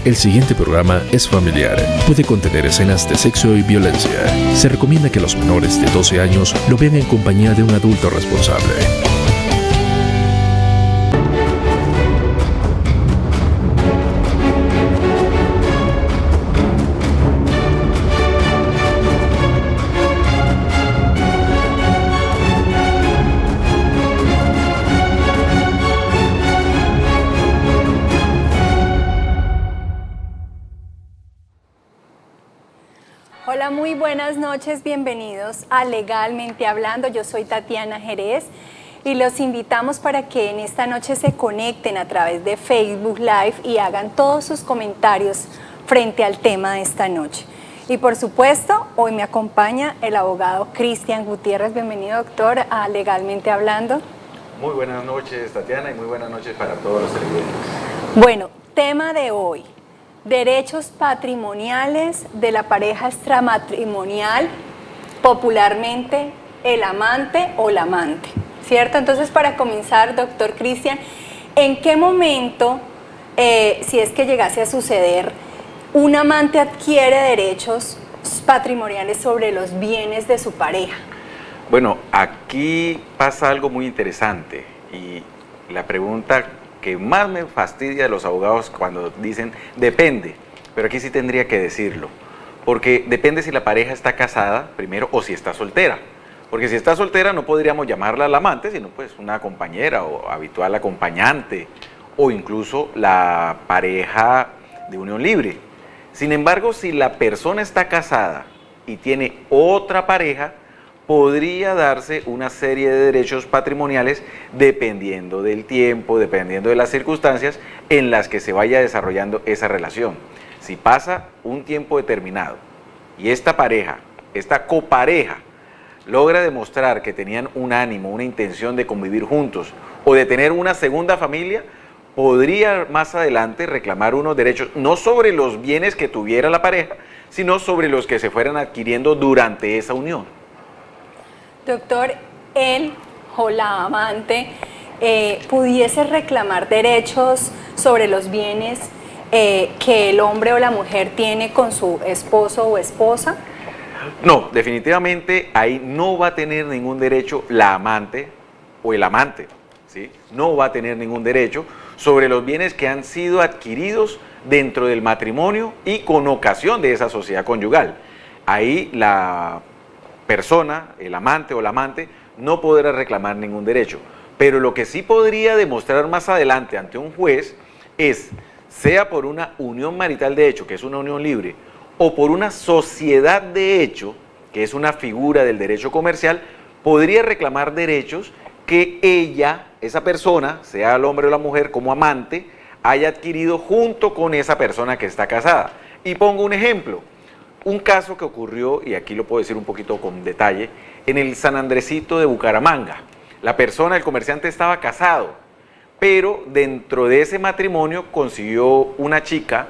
El siguiente programa es familiar. Puede contener escenas de sexo y violencia. Se recomienda que los menores de 12 años lo vean en compañía de un adulto responsable. Hola, muy buenas noches, bienvenidos a Legalmente Hablando. Yo soy Tatiana Jerez y los invitamos para que en esta noche se conecten a través de Facebook Live y hagan todos sus comentarios frente al tema de esta noche. Y por supuesto, hoy me acompaña el abogado Cristian Gutiérrez. Bienvenido, doctor, a Legalmente Hablando. Muy buenas noches, Tatiana, y muy buenas noches para todos los televidentes. Bueno, tema de hoy. Derechos patrimoniales de la pareja extramatrimonial, popularmente el amante o la amante, ¿cierto? Entonces, para comenzar, doctor Cristian, ¿en qué momento, si es que llegase a suceder, un amante adquiere derechos patrimoniales sobre los bienes de su pareja? Bueno, aquí pasa algo muy interesante y la pregunta que más me fastidia de los abogados cuando dicen depende, pero aquí sí tendría que decirlo, porque depende si la pareja está casada primero o si está soltera, porque si está soltera no podríamos llamarla la amante, sino pues una compañera o habitual acompañante o incluso la pareja de unión libre. Sin embargo, si la persona está casada y tiene otra pareja, podría darse una serie de derechos patrimoniales dependiendo del tiempo, dependiendo de las circunstancias en las que se vaya desarrollando esa relación. Si pasa un tiempo determinado y esta pareja, esta copareja, logra demostrar que tenían un ánimo, una intención de convivir juntos o de tener una segunda familia, podría más adelante reclamar unos derechos, no sobre los bienes que tuviera la pareja, sino sobre los que se fueran adquiriendo durante esa unión. Doctor, él o la amante pudiese reclamar derechos sobre los bienes que el hombre o la mujer tiene con su esposo o esposa. No, definitivamente ahí no va a tener ningún derecho la amante o el amante, ¿sí? No va a tener ningún derecho sobre los bienes que han sido adquiridos dentro del matrimonio y con ocasión de esa sociedad conyugal. Ahí la persona, el amante o la amante, no podrá reclamar ningún derecho. Pero lo que sí podría demostrar más adelante ante un juez es, sea por una unión marital de hecho, que es una unión libre, o por una sociedad de hecho, que es una figura del derecho comercial, podría reclamar derechos que ella, esa persona, sea el hombre o la mujer como amante, haya adquirido junto con esa persona que está casada. Y pongo un ejemplo. Un caso que ocurrió, y aquí lo puedo decir un poquito con detalle, en el San Andresito de Bucaramanga. La persona, el comerciante, estaba casado, pero dentro de ese matrimonio consiguió una chica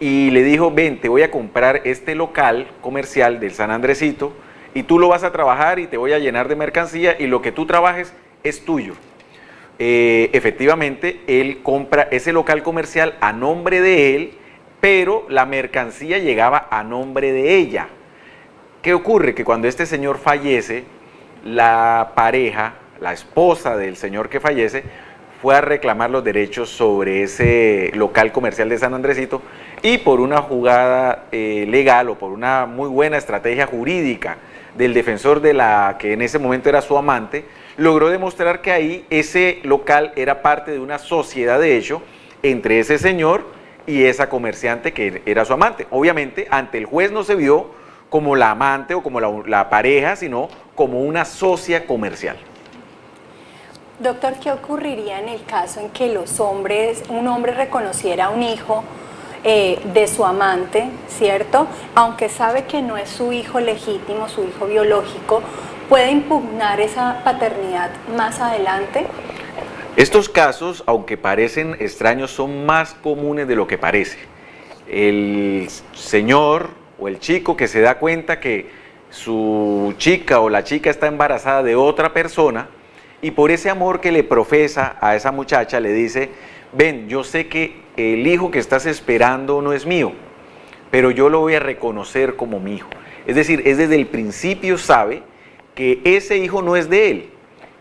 y le dijo, ven, te voy a comprar este local comercial del San Andresito y tú lo vas a trabajar y te voy a llenar de mercancía y lo que tú trabajes es tuyo. Efectivamente, él compra ese local comercial a nombre de él, pero la mercancía llegaba a nombre de ella. ¿Qué ocurre? Que cuando este señor fallece, la pareja, la esposa del señor que fallece, fue a reclamar los derechos sobre ese local comercial de San Andresito y por una jugada legal o por una muy buena estrategia jurídica del defensor de la que en ese momento era su amante, logró demostrar que ahí ese local era parte de una sociedad de hecho entre ese señor y esa comerciante que era su amante. Obviamente, ante el juez no se vio como la amante o como la pareja, sino como una socia comercial. Doctor, ¿qué ocurriría en el caso en que un hombre reconociera a un hijo de su amante, ¿cierto? Aunque sabe que no es su hijo legítimo, su hijo biológico, ¿puede impugnar esa paternidad más adelante? Estos casos, aunque parecen extraños, son más comunes de lo que parece. El señor o el chico que se da cuenta que su chica o la chica está embarazada de otra persona y por ese amor que le profesa a esa muchacha le dice, ven, yo sé que el hijo que estás esperando no es mío, pero yo lo voy a reconocer como mi hijo. Es decir, es desde el principio sabe que ese hijo no es de él.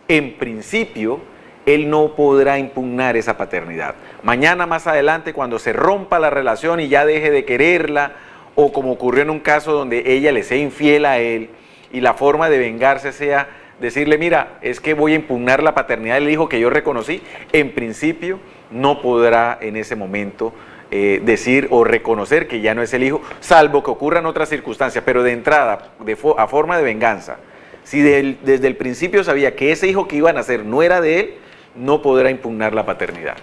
En principio, él no podrá impugnar esa paternidad. Mañana más adelante, cuando se rompa la relación y ya deje de quererla, o como ocurrió en un caso donde ella le sea infiel a él, y la forma de vengarse sea decirle, mira, es que voy a impugnar la paternidad del hijo que yo reconocí, en principio no podrá en ese momento decir o reconocer que ya no es el hijo, salvo que ocurran otras circunstancias, pero de entrada, a forma de venganza, si desde el principio sabía que ese hijo que iba a nacer no era de él, no podrá impugnar la paternidad.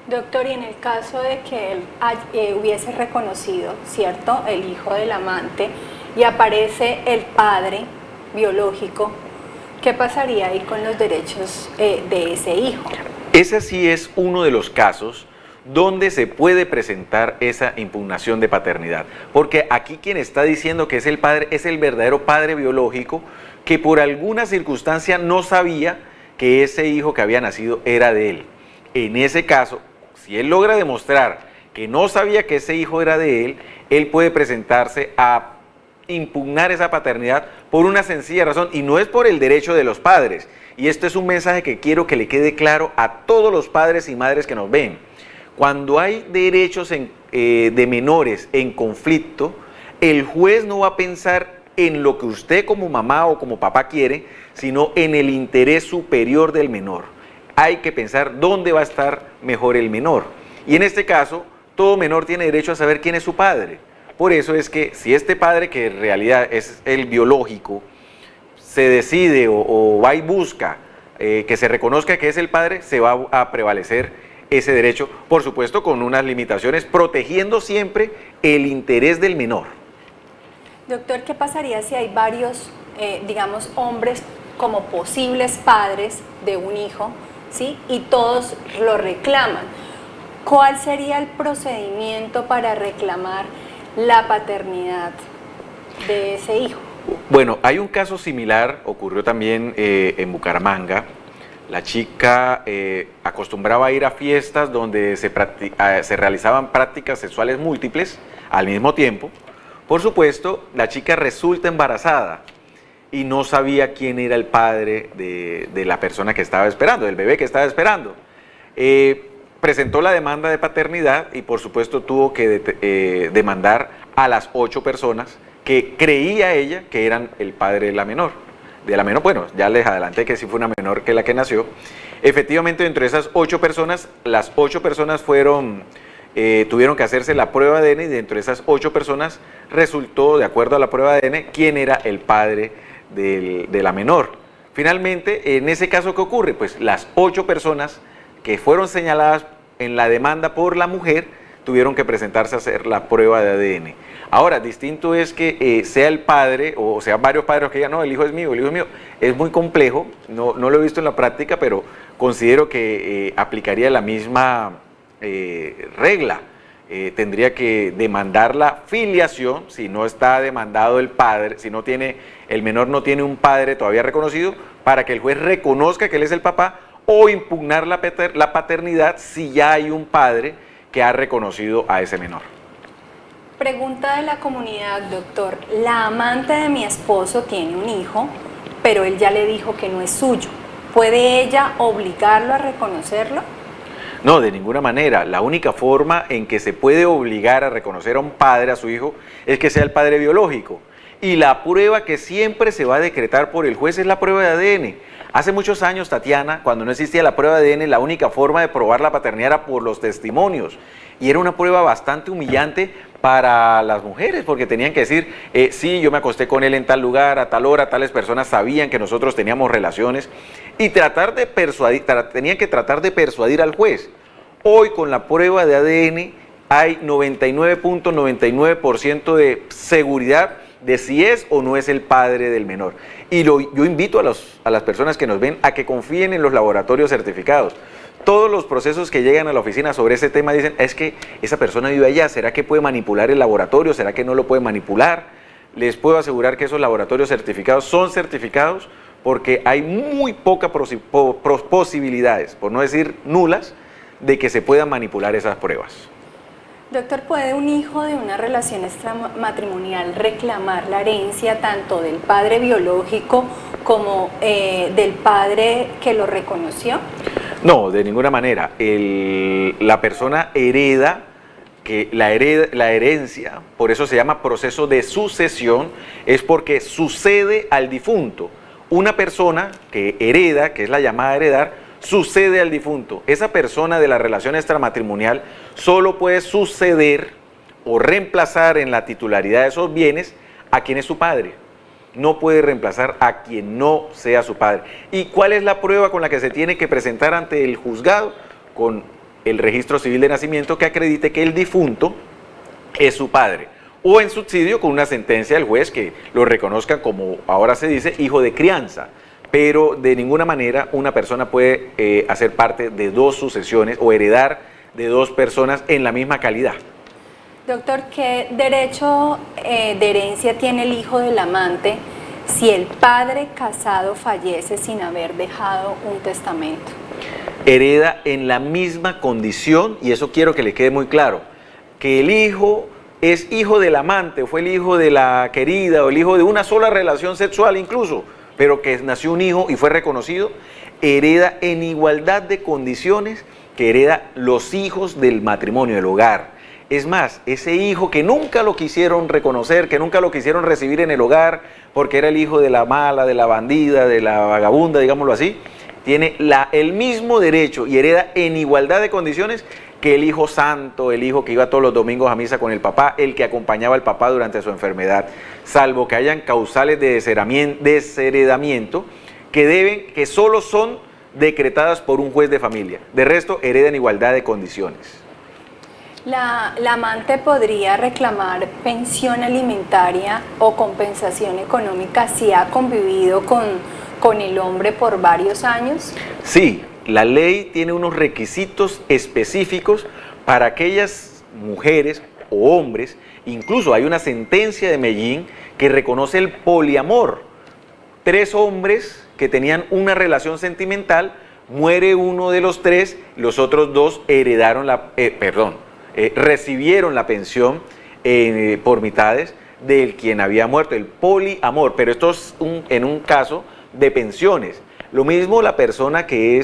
Doctor, y en el caso de que él hubiese reconocido, ¿cierto?, el hijo del amante y aparece el padre biológico, ¿qué pasaría ahí con los derechos de ese hijo? Ese sí es uno de los casos donde se puede presentar esa impugnación de paternidad, porque aquí quien está diciendo que es el padre es el verdadero padre biológico que por alguna circunstancia no sabía que ese hijo que había nacido era de él. En ese caso, si él logra demostrar que no sabía que ese hijo era de él puede presentarse a impugnar esa paternidad por una sencilla razón, y no es por el derecho de los padres. Y esto es un mensaje que quiero que le quede claro a todos los padres y madres que nos ven. Cuando hay derechos de menores en conflicto, el juez no va a pensar en lo que usted como mamá o como papá quiere, sino en el interés superior del menor. Hay que pensar dónde va a estar mejor el menor. Y en este caso, todo menor tiene derecho a saber quién es su padre. Por eso es que si este padre, que en realidad es el biológico, se decide o va y busca que se reconozca que es el padre, se va a prevalecer ese derecho, por supuesto con unas limitaciones, protegiendo siempre el interés del menor. Doctor, ¿qué pasaría si hay varios, digamos, hombres como posibles padres de un hijo, ¿sí?, y todos lo reclaman? ¿Cuál sería el procedimiento para reclamar la paternidad de ese hijo? Bueno, hay un caso similar, ocurrió también en Bucaramanga. La chica acostumbraba a ir a fiestas donde se realizaban prácticas sexuales múltiples al mismo tiempo. Por supuesto, la chica resulta embarazada y no sabía quién era el padre de la persona que estaba esperando, del bebé que estaba esperando. Presentó la demanda de paternidad y por supuesto tuvo que demandar a las 8 personas que creía ella que eran el padre de la menor. Bueno, ya les adelanté que sí fue una menor que la que nació. Efectivamente, entre esas 8 personas, las 8 personas tuvieron que hacerse la prueba de ADN, y dentro de esas 8 personas resultó, de acuerdo a la prueba de ADN, quién era el padre de la menor. Finalmente, en ese caso, ¿qué ocurre? Pues las 8 personas que fueron señaladas en la demanda por la mujer tuvieron que presentarse a hacer la prueba de ADN. Ahora, distinto es que sea el padre, o sea varios padres que digan, no, el hijo es mío, el hijo es mío. Es muy complejo, no lo he visto en la práctica, pero considero que aplicaría la misma regla. Tendría que demandar la filiación, si no está demandado el padre, si el menor no tiene un padre todavía reconocido, para que el juez reconozca que él es el papá, o impugnar la paternidad si ya hay un padre que ha reconocido a ese menor. Pregunta de la comunidad, doctor. La amante de mi esposo tiene un hijo, pero él ya le dijo que no es suyo. ¿Puede ella obligarlo a reconocerlo? No, de ninguna manera. La única forma en que se puede obligar a reconocer a un padre, a su hijo, es que sea el padre biológico. Y la prueba que siempre se va a decretar por el juez es la prueba de ADN. Hace muchos años, Tatiana, cuando no existía la prueba de ADN, la única forma de probar la paternidad era por los testimonios. Y era una prueba bastante humillante para las mujeres, porque tenían que decir, sí, yo me acosté con él en tal lugar, a tal hora, tales personas sabían que nosotros teníamos relaciones, y tenían que tratar de persuadir al juez. Hoy, con la prueba de ADN, hay 99.99% de seguridad de si es o no es el padre del menor. Y yo invito a las personas que nos ven a que confíen en los laboratorios certificados. Todos los procesos que llegan a la oficina sobre ese tema dicen, es que esa persona vive allá, ¿será que puede manipular el laboratorio? ¿Será que no lo puede manipular? Les puedo asegurar que esos laboratorios certificados son certificados porque hay muy pocas posibilidades, por no decir nulas, de que se puedan manipular esas pruebas. Doctor, ¿puede un hijo de una relación extramatrimonial reclamar la herencia tanto del padre biológico como del padre que lo reconoció? No, de ninguna manera. La persona hereda, la herencia, por eso se llama proceso de sucesión, es porque sucede al difunto. Una persona que hereda, que es la llamada heredar, sucede al difunto. Esa persona de la relación extramatrimonial solo puede suceder o reemplazar en la titularidad de esos bienes a quien es su padre. No puede reemplazar a quien no sea su padre. ¿Y cuál es la prueba con la que se tiene que presentar ante el juzgado? Con el registro civil de nacimiento que acredite que el difunto es su padre. O en subsidio con una sentencia del juez que lo reconozca como ahora se dice hijo de crianza. Pero de ninguna manera una persona puede hacer parte de dos sucesiones o heredar de dos personas en la misma calidad. Doctor, ¿qué derecho de herencia tiene el hijo del amante si el padre casado fallece sin haber dejado un testamento? Hereda en la misma condición, y eso quiero que le quede muy claro, que el hijo es hijo del amante, o fue el hijo de la querida, o el hijo de una sola relación sexual incluso, pero que nació un hijo y fue reconocido, hereda en igualdad de condiciones que hereda los hijos del matrimonio, del hogar. Es más, ese hijo que nunca lo quisieron reconocer, que nunca lo quisieron recibir en el hogar, porque era el hijo de la mala, de la bandida, de la vagabunda, digámoslo así, tiene el mismo derecho y hereda en igualdad de condiciones que el hijo santo, el hijo que iba todos los domingos a misa con el papá, el que acompañaba al papá durante su enfermedad, salvo que hayan causales de desheredamiento que solo son decretadas por un juez de familia. De resto, hereda en igualdad de condiciones. La amante podría reclamar pensión alimentaria o compensación económica si ha convivido con el hombre por varios años. Sí, la ley tiene unos requisitos específicos para aquellas mujeres o hombres. Incluso hay una sentencia de Medellín que reconoce el poliamor. 3 hombres que tenían una relación sentimental, muere uno de los 3, los otros 2 recibieron la pensión por mitades del quien había muerto, el poliamor, pero esto es en un caso de pensiones. Lo mismo la persona que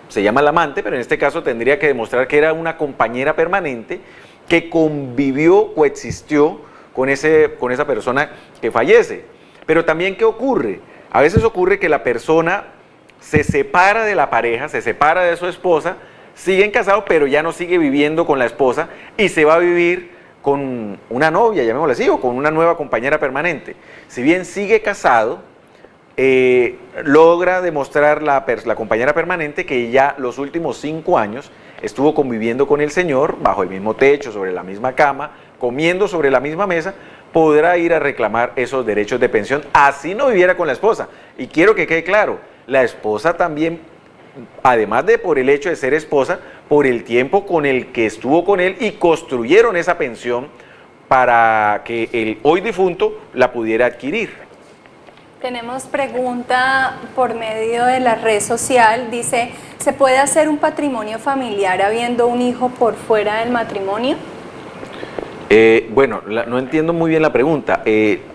se llama la amante, pero en este caso tendría que demostrar que era una compañera permanente que convivió, coexistió con esa persona que fallece. Pero también, ¿qué ocurre? A veces ocurre que la persona se separa de la pareja, se separa de su esposa, siguen casados, pero ya no sigue viviendo con la esposa y se va a vivir con una novia, llamémosla así, o con una nueva compañera permanente. Si bien sigue casado, logra demostrar la compañera permanente que ya los últimos 5 años estuvo conviviendo con el señor, bajo el mismo techo, sobre la misma cama, comiendo sobre la misma mesa, podrá ir a reclamar esos derechos de pensión, así no viviera con la esposa. Y quiero que quede claro, la esposa también, además de por el hecho de ser esposa, por el tiempo con el que estuvo con él y construyeron esa pensión para que el hoy difunto la pudiera adquirir. Tenemos pregunta por medio de la red social, dice, ¿se puede hacer un patrimonio familiar habiendo un hijo por fuera del matrimonio? Bueno, no entiendo muy bien la pregunta.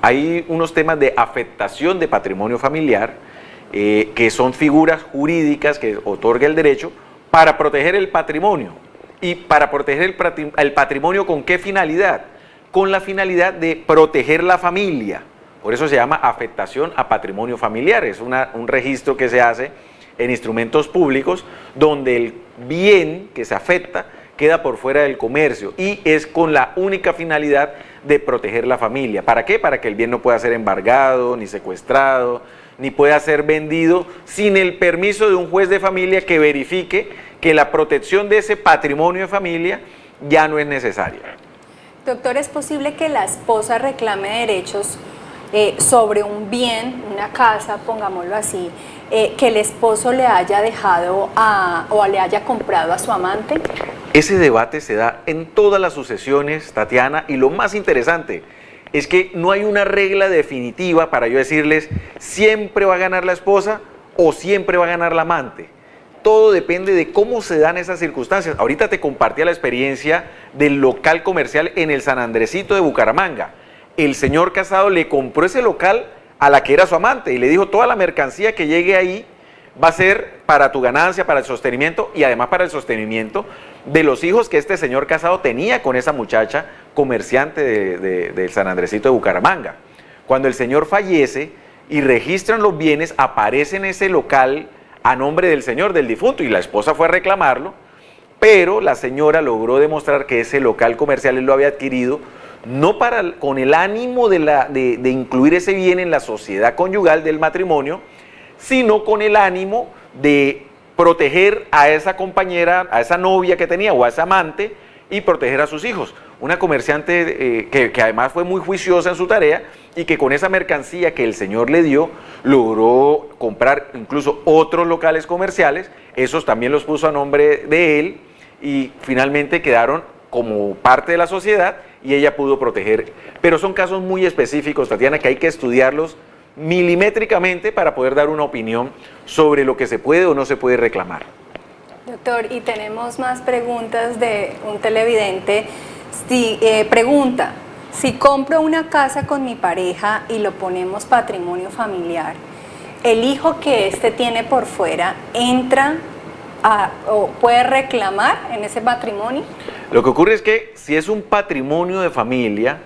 Hay unos temas de afectación de patrimonio familiar que son figuras jurídicas que otorga el derecho para proteger el patrimonio. ¿Y para proteger el patrimonio con qué finalidad? Con la finalidad de proteger la familia. Por eso se llama afectación a patrimonio familiar. Es un registro que se hace en instrumentos públicos donde el bien que se afecta queda por fuera del comercio y es con la única finalidad de proteger la familia. ¿Para qué? Para que el bien no pueda ser embargado, ni secuestrado, ni pueda ser vendido sin el permiso de un juez de familia que verifique que la protección de ese patrimonio de familia ya no es necesaria. Doctor, ¿es posible que la esposa reclame derechos sobre un bien, una casa, pongámoslo así, que el esposo le haya dejado o le haya comprado a su amante? Ese debate se da en todas las sucesiones, Tatiana, y lo más interesante es que no hay una regla definitiva para yo decirles siempre va a ganar la esposa o siempre va a ganar la amante. todo depende de cómo se dan esas circunstancias. Ahorita te compartía la experiencia del local comercial en el San Andresito de Bucaramanga. El señor casado le compró ese local a la que era su amante y le dijo: toda la mercancía que llegue ahí va a ser para tu ganancia, para el sostenimiento y además para el sostenimiento de los hijos que este señor casado tenía con esa muchacha comerciante del San Andresito de Bucaramanga. Cuando el señor fallece y registran los bienes, aparece en ese local a nombre del señor, del difunto, y la esposa fue a reclamarlo, pero la señora logró demostrar que ese local comercial él lo había adquirido no con el ánimo de incluir ese bien en la sociedad conyugal del matrimonio, sino con el ánimo de proteger a esa compañera, a esa novia que tenía o a esa amante y proteger a sus hijos. Una comerciante que además fue muy juiciosa en su tarea y que con esa mercancía que el señor le dio logró comprar incluso otros locales comerciales, esos también los puso a nombre de él y finalmente quedaron como parte de la sociedad y ella pudo proteger. Pero son casos muy específicos, Tatiana, que hay que estudiarlos milimétricamente para poder dar una opinión sobre lo que se puede o no se puede reclamar. Doctor, y tenemos más preguntas de un televidente. Pregunta: si compro una casa con mi pareja y lo ponemos patrimonio familiar, ¿el hijo que éste tiene por fuera entra o puede reclamar en ese patrimonio? Lo que ocurre es que si es un patrimonio de familia,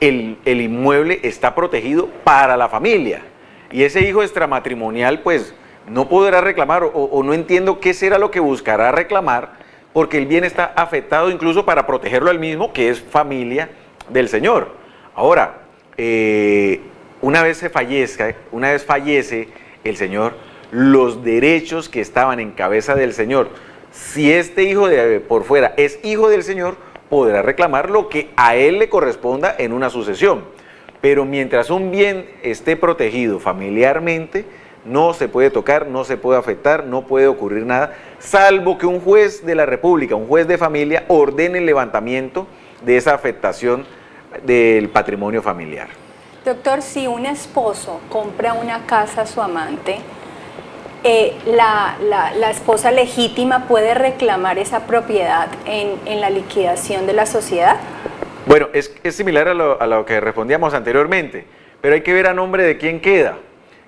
el inmueble está protegido para la familia y ese hijo extramatrimonial pues no podrá reclamar o no entiendo qué será lo que buscará reclamar, porque el bien está afectado incluso para protegerlo al mismo, que es familia del señor. Ahora, una vez fallece el señor, los derechos que estaban en cabeza del señor, si este hijo de por fuera es hijo del señor, podrá reclamar lo que a él le corresponda en una sucesión. Pero mientras un bien esté protegido familiarmente, no se puede tocar, no se puede afectar, no puede ocurrir nada, salvo que un juez de la República, un juez de familia, ordene el levantamiento de esa afectación del patrimonio familiar. Doctor, si un esposo compra una casa a su amante, la esposa legítima puede reclamar esa propiedad en la liquidación de la sociedad. Bueno, es similar a lo que respondíamos anteriormente, pero hay que ver a nombre de quién queda.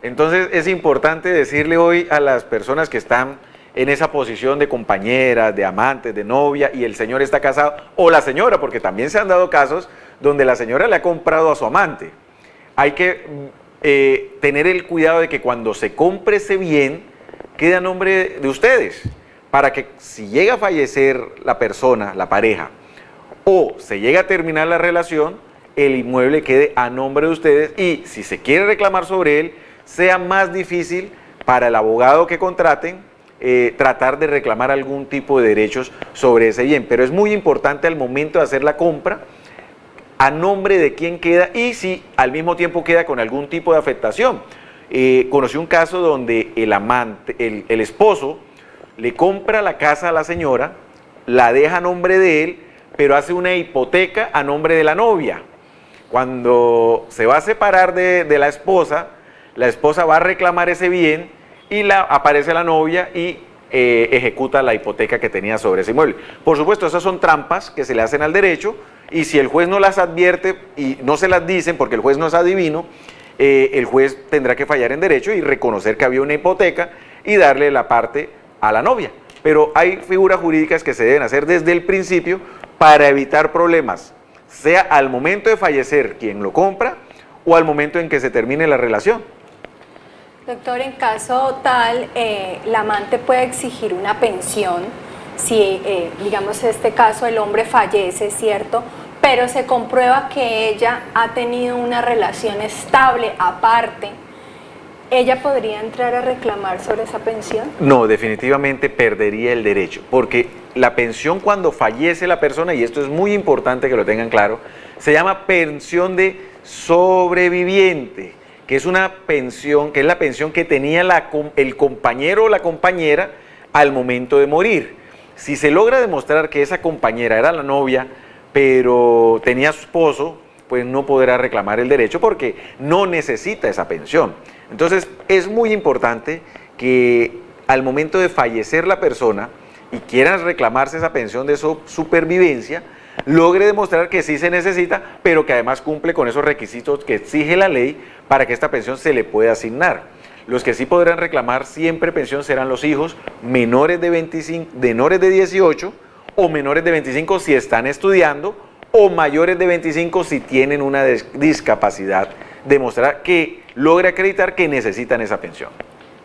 Entonces es importante decirle hoy a las personas que están en esa posición de compañeras, de amantes, de novia, y el señor está casado, o la señora, porque también se han dado casos donde la señora le ha comprado a su amante. Hay que tener el cuidado de que cuando se compre ese bien, quede a nombre de ustedes, para que si llega a fallecer la persona, la pareja, o se llega a terminar la relación, el inmueble quede a nombre de ustedes y si se quiere reclamar sobre él, sea más difícil para el abogado que contraten tratar de reclamar algún tipo de derechos sobre ese bien. Pero es muy importante al momento de hacer la compra, a nombre de quién queda y si al mismo tiempo queda con algún tipo de afectación. Conocí un caso donde el esposo le compra la casa a la señora, la deja a nombre de él, pero hace una hipoteca a nombre de la novia. Cuando se va a separar de la esposa va a reclamar ese bien y aparece la novia y ejecuta la hipoteca que tenía sobre ese inmueble. Por supuesto, esas son trampas que se le hacen al derecho y si el juez no las advierte y no se las dicen porque el juez no es adivino, el juez tendrá que fallar en derecho y reconocer que había una hipoteca y darle la parte a la novia. Pero hay figuras jurídicas que se deben hacer desde el principio para evitar problemas, sea al momento de fallecer quien lo compra o al momento en que se termine la relación. Doctor, en caso tal, la amante puede exigir una pensión si, digamos, en este caso el hombre fallece, ¿cierto? Pero se comprueba que ella ha tenido una relación estable aparte. ¿Ella podría entrar a reclamar sobre esa pensión? No, definitivamente perdería el derecho, porque la pensión cuando fallece la persona, y esto es muy importante que lo tengan claro, se llama pensión de sobreviviente, que es una pensión, que es la pensión que tenía el compañero o la compañera al momento de morir. Si se logra demostrar que esa compañera era la novia, pero tenía su esposo, pues no podrá reclamar el derecho porque no necesita esa pensión. Entonces es muy importante que al momento de fallecer la persona y quieran reclamarse esa pensión de supervivencia, logre demostrar que sí se necesita, pero que además cumple con esos requisitos que exige la ley para que esta pensión se le pueda asignar. Los que sí podrán reclamar siempre pensión serán los hijos menores de 18 o menores de 25 si están estudiando, o mayores de 25 si tienen una discapacidad, demostrar que logre acreditar que necesitan esa pensión.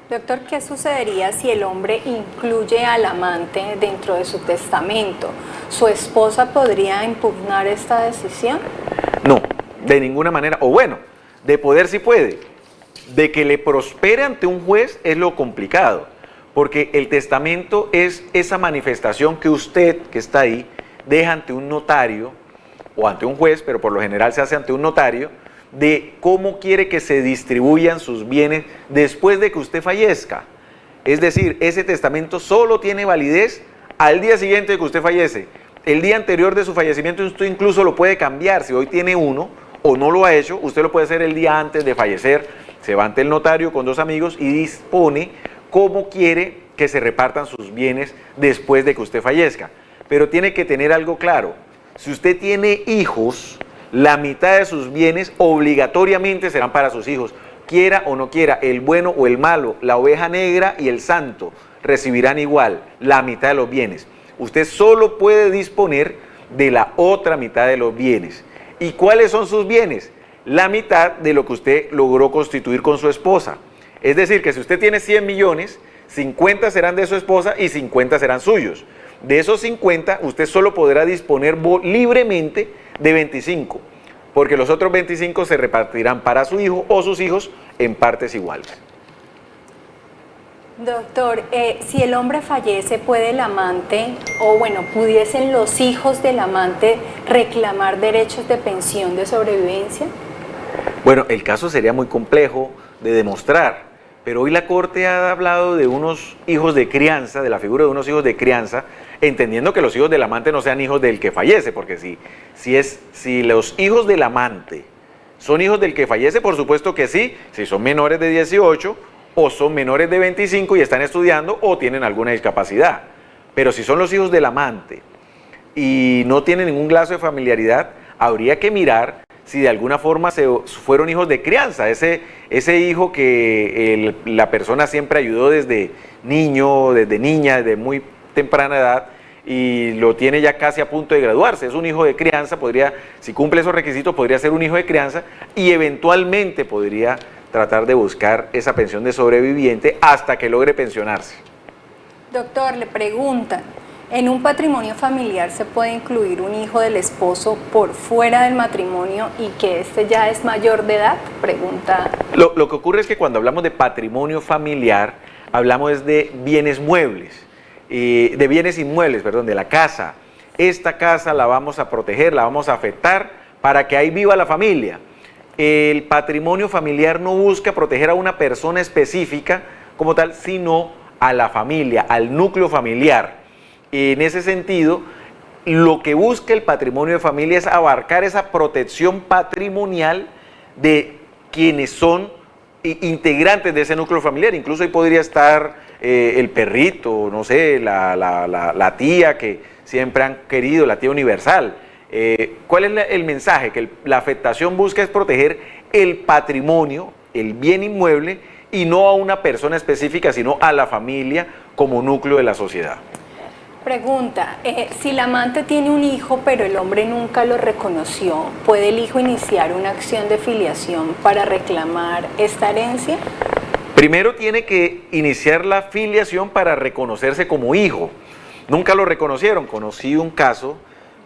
Doctor, ¿qué sucedería si el hombre incluye al amante dentro de su testamento? ¿Su esposa podría impugnar esta decisión? No, de ninguna manera, o bueno, de poder sí puede, de que le prospere ante un juez es lo complicado, porque el testamento es esa manifestación que usted, que está ahí, deja ante un notario o ante un juez, pero por lo general se hace ante un notario, de cómo quiere que se distribuyan sus bienes después de que usted fallezca. Es decir, ese testamento solo tiene validez al día siguiente de que usted fallece. El día anterior de su fallecimiento usted incluso lo puede cambiar. Si hoy tiene uno o no lo ha hecho, usted lo puede hacer el día antes de fallecer. Se va ante el notario con 2 amigos y dispone cómo quiere que se repartan sus bienes después de que usted fallezca. Pero tiene que tener algo claro. Si usted tiene hijos, la mitad de sus bienes obligatoriamente serán para sus hijos, quiera o no quiera, el bueno o el malo, la oveja negra y el santo recibirán igual la mitad de los bienes. Usted solo puede disponer de la otra mitad de los bienes. ¿Y cuáles son sus bienes? La mitad de lo que usted logró constituir con su esposa. Es decir, que si usted tiene 100 millones, 50 serán de su esposa y 50 serán suyos. De esos 50, usted solo podrá disponer libremente de 25, porque los otros 25 se repartirán para su hijo o sus hijos en partes iguales. Doctor, si el hombre fallece, ¿puede el amante, o bueno, pudiesen los hijos del amante reclamar derechos de pensión de sobrevivencia? Bueno, el caso sería muy complejo de demostrar, pero hoy la Corte ha hablado de unos hijos de crianza, de la figura de unos hijos de crianza, entendiendo que los hijos del amante no sean hijos del que fallece, porque si los hijos del amante son hijos del que fallece, por supuesto que sí, si son menores de 18 o son menores de 25 y están estudiando o tienen alguna discapacidad. Pero si son los hijos del amante y no tienen ningún lazo de familiaridad, habría que mirar si de alguna forma fueron hijos de crianza, ese hijo que la persona siempre ayudó desde niño, desde niña, desde muy temprana edad, y lo tiene ya casi a punto de graduarse. Es un hijo de crianza, si cumple esos requisitos, podría ser un hijo de crianza y eventualmente podría tratar de buscar esa pensión de sobreviviente hasta que logre pensionarse. Doctor, le preguntan, ¿en un patrimonio familiar se puede incluir un hijo del esposo por fuera del matrimonio y que éste ya es mayor de edad? Pregunta. Lo que ocurre es que cuando hablamos de patrimonio familiar, hablamos de bienes muebles. De bienes inmuebles, perdón, de la casa. Esta casa la vamos a proteger, la vamos a afectar para que ahí viva la familia. El patrimonio familiar no busca proteger a una persona específica como tal, sino a la familia, al núcleo familiar. En ese sentido, lo que busca el patrimonio de familia es abarcar esa protección patrimonial de quienes son integrantes de ese núcleo familiar. Incluso ahí podría estar el perrito, no sé, la tía que siempre han querido, la tía universal. ¿Cuál es el mensaje? Que la afectación busca es proteger el patrimonio, el bien inmueble, y no a una persona específica, sino a la familia como núcleo de la sociedad. Pregunta, si la amante tiene un hijo pero el hombre nunca lo reconoció, ¿puede el hijo iniciar una acción de filiación para reclamar esta herencia? Primero tiene que iniciar la filiación para reconocerse como hijo. Nunca lo reconocieron. Conocí un caso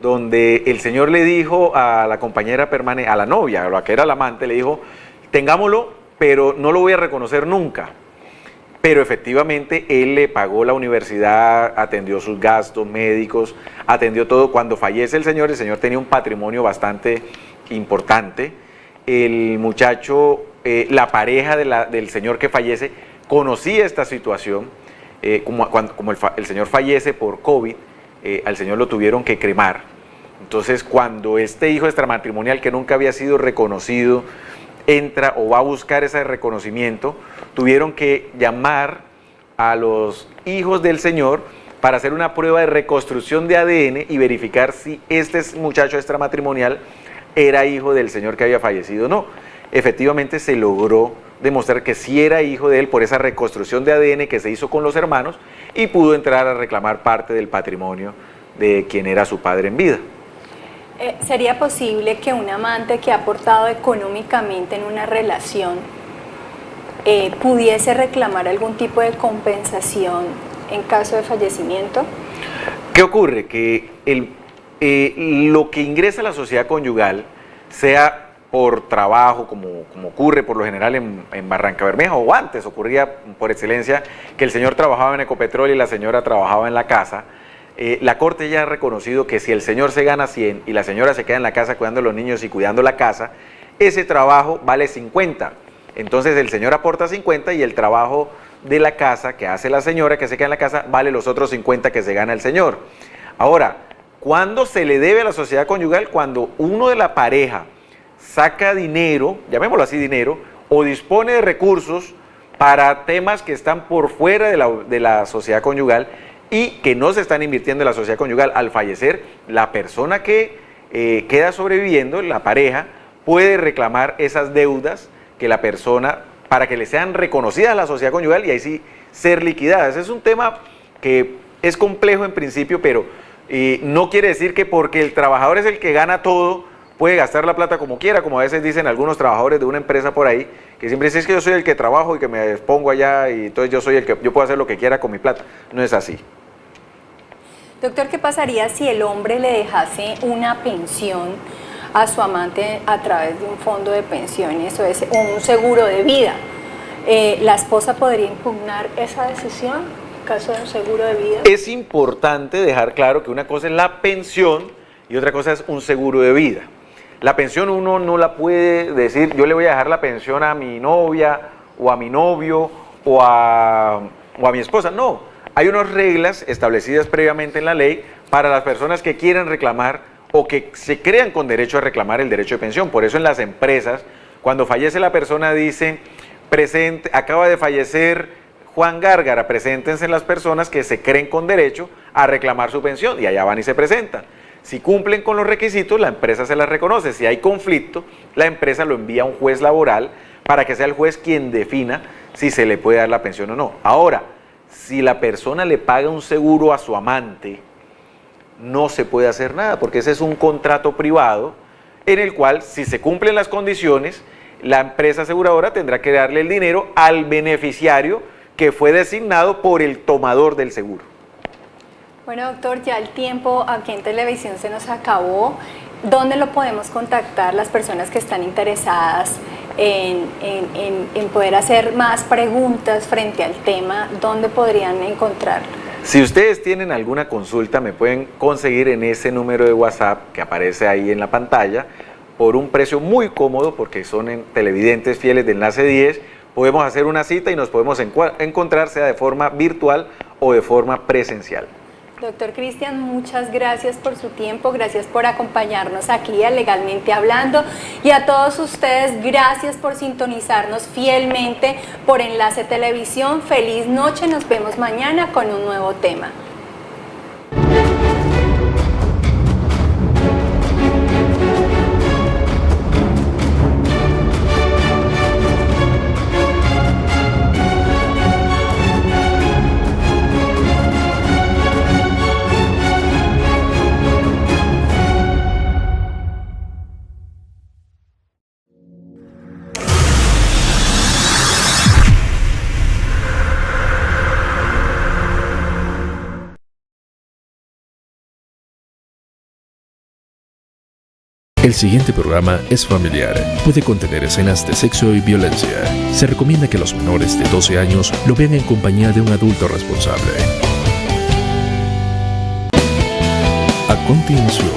donde el señor le dijo a la compañera permanente, a la novia, a la que era la amante, le dijo, tengámoslo, pero no lo voy a reconocer nunca. Pero efectivamente él le pagó la universidad, atendió sus gastos médicos, atendió todo. Cuando fallece el señor tenía un patrimonio bastante importante. El muchacho, la pareja del señor que fallece, conocía esta situación. Como el señor fallece por COVID, al señor lo tuvieron que cremar. Entonces, cuando este hijo extramatrimonial que nunca había sido reconocido entra o va a buscar ese reconocimiento, tuvieron que llamar a los hijos del señor para hacer una prueba de reconstrucción de ADN y verificar si este muchacho extramatrimonial era hijo del señor que había fallecido o no. Efectivamente se logró demostrar que sí era hijo de él por esa reconstrucción de ADN que se hizo con los hermanos y pudo entrar a reclamar parte del patrimonio de quien era su padre en vida. ¿Sería posible que un amante que ha aportado económicamente en una relación pudiese reclamar algún tipo de compensación en caso de fallecimiento? ¿Qué ocurre? Que lo que ingresa a la sociedad conyugal, sea por trabajo, como ocurre por lo general en Barranca Bermeja, o antes ocurría por excelencia que el señor trabajaba en Ecopetrol y la señora trabajaba en la casa, la Corte ya ha reconocido que si el señor se gana 100 y la señora se queda en la casa cuidando a los niños y cuidando la casa, ese trabajo vale 50. Entonces el señor aporta 50 y el trabajo de la casa que hace la señora que se queda en la casa vale los otros 50 que se gana el señor. Ahora, ¿cuándo se le debe a la sociedad conyugal? Cuando uno de la pareja saca dinero, llamémoslo así dinero, o dispone de recursos para temas que están por fuera de la sociedad conyugal y que no se están invirtiendo en la sociedad conyugal. Al fallecer, la persona que queda sobreviviendo, la pareja, puede reclamar esas deudas que la persona, para que le sean reconocidas a la sociedad conyugal y ahí sí ser liquidadas. Es un tema que es complejo en principio, pero no quiere decir que porque el trabajador es el que gana todo, puede gastar la plata como quiera, como a veces dicen algunos trabajadores de una empresa por ahí, que siempre dicen es que yo soy el que trabajo y que me pongo allá y entonces yo soy el que yo puedo hacer lo que quiera con mi plata. No es así. Doctor, ¿qué pasaría si el hombre le dejase una pensión a su amante a través de un fondo de pensiones o un seguro de vida? ¿La esposa podría impugnar esa decisión en caso de un seguro de vida? Es importante dejar claro que una cosa es la pensión y otra cosa es un seguro de vida. La pensión uno no la puede decir, yo le voy a dejar la pensión a mi novia o a mi novio o a mi esposa. No, hay unas reglas establecidas previamente en la ley para las personas que quieren reclamar o que se crean con derecho a reclamar el derecho de pensión. Por eso en las empresas, cuando fallece la persona dice, acaba de fallecer Juan Gárgara, preséntense las personas que se creen con derecho a reclamar su pensión y allá van y se presentan. Si cumplen con los requisitos, la empresa se las reconoce. Si hay conflicto, la empresa lo envía a un juez laboral para que sea el juez quien defina si se le puede dar la pensión o no. Ahora, si la persona le paga un seguro a su amante, no se puede hacer nada, porque ese es un contrato privado en el cual, si se cumplen las condiciones, la empresa aseguradora tendrá que darle el dinero al beneficiario que fue designado por el tomador del seguro. Bueno, doctor, ya el tiempo aquí en televisión se nos acabó. ¿Dónde lo podemos contactar las personas que están interesadas en poder hacer más preguntas frente al tema? ¿Dónde podrían encontrarlo? Si ustedes tienen alguna consulta, me pueden conseguir en ese número de WhatsApp que aparece ahí en la pantalla por un precio muy cómodo, porque son televidentes fieles de Enlace 10. Podemos hacer una cita y nos podemos encontrar, sea de forma virtual o de forma presencial. Doctor Cristian, muchas gracias por su tiempo, gracias por acompañarnos aquí a Legalmente Hablando, y a todos ustedes, gracias por sintonizarnos fielmente por Enlace Televisión. Feliz noche, nos vemos mañana con un nuevo tema. El siguiente programa es familiar. Puede contener escenas de sexo y violencia. Se recomienda que los menores de 12 años lo vean en compañía de un adulto responsable. A continuación,